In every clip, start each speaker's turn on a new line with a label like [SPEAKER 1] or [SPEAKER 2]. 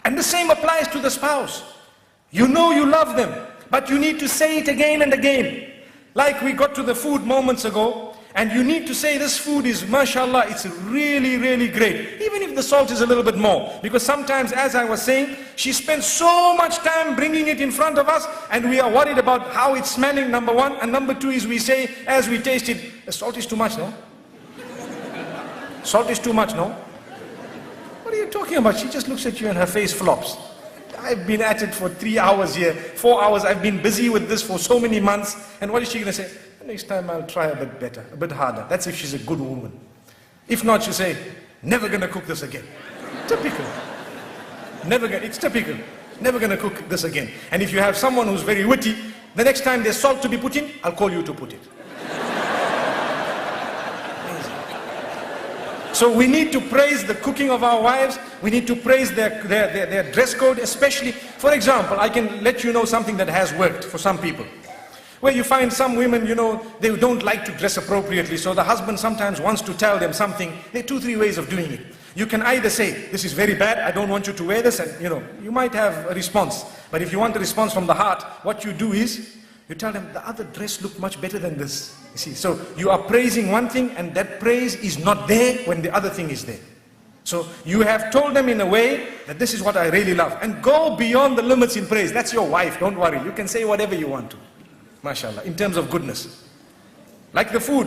[SPEAKER 1] And the same applies to the spouse. You know you love them, but you need to say it again and again. Like we got to the food moments ago, and you need to say this food is, mashallah, it's really, really great. Even if the salt is a little bit more. Because sometimes, as I was saying, she spends so much time bringing it in front of us, and we are worried about how it's smelling, number one. And number two is we say, as we taste it, the salt is too much, no? Salt is too much, no? What are you talking about? She just looks at you and her face flops. I've been at it for 3 hours here, 4 hours. I've been busy with this for so many months. And what is she going to say? Next time I'll try a bit better, a bit harder. That's if she's a good woman. If not, she'll say, never going to cook this again. Typical. It's typical. Never going to cook this again. And if you have someone who's very witty, the next time there's salt to be put in, I'll call you to put it. So we need to praise the cooking of our wives. We need to praise their dress code, especially. For example, I can let you know something that has worked for some people. Where you find some women, you know, they don't like to dress appropriately. So the husband sometimes wants to tell them something. There are 2, 3 ways of doing it. You can either say, this is very bad, I don't want you to wear this. And you know, you might have a response. But if you want a response from the heart, what you do is, you tell them, the other dress looked much better than this. You see, so you are praising one thing, and that praise is not there when the other thing is there. So you have told them in a way that this is what I really love. And go beyond the limits in praise. That's your wife, don't worry. You can say whatever you want to. MashaAllah, in terms of goodness. Like the food,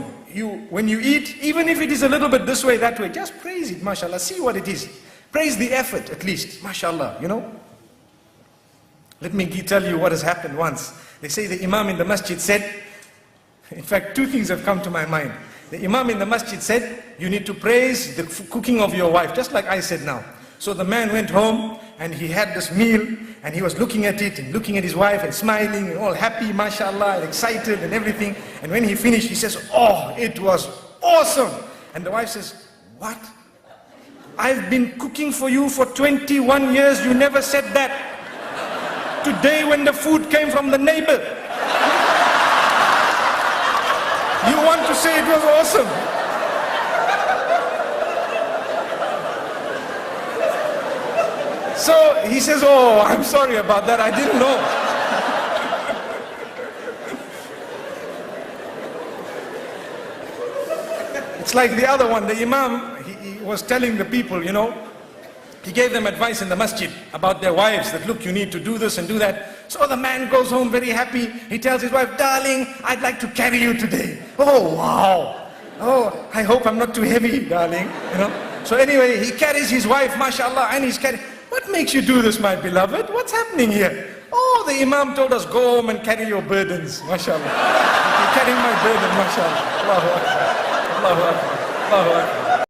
[SPEAKER 1] when you eat, even if it is a little bit this way, that way, just praise it, MashaAllah. See what it is. Praise the effort at least, MashaAllah, you know. Let me tell you what has happened once. They say the Imam in the masjid said, in fact, 2 things have come to my mind. The Imam in the masjid said, you need to praise the cooking of your wife, just like I said now. So the man went home and he had this meal and he was looking at it and looking at his wife and smiling and all happy, mashallah, and excited and everything. And when he finished, he says, oh, it was awesome. And the wife says, what? I've been cooking for you for 21 years, you never said that. Today when the food came from the neighbor, you want to say it was awesome. So he says, oh, I'm sorry about that, I didn't know. It's like the other one, the Imam, he was telling the people, you know, he gave them advice in the masjid about their wives, that look, you need to do this and do that. So the man goes home very happy. He tells his wife, darling, I'd like to carry you today. Oh, wow. Oh, I hope I'm not too heavy, darling. You know. So anyway, he carries his wife, mashallah, and he's carrying. What makes you do this, my beloved? What's happening here? Oh, the Imam told us, go home and carry your burdens, mashallah. You're carrying my burden, mashallah. Allahu Akbar. Allahu Akbar. Allahu Akbar.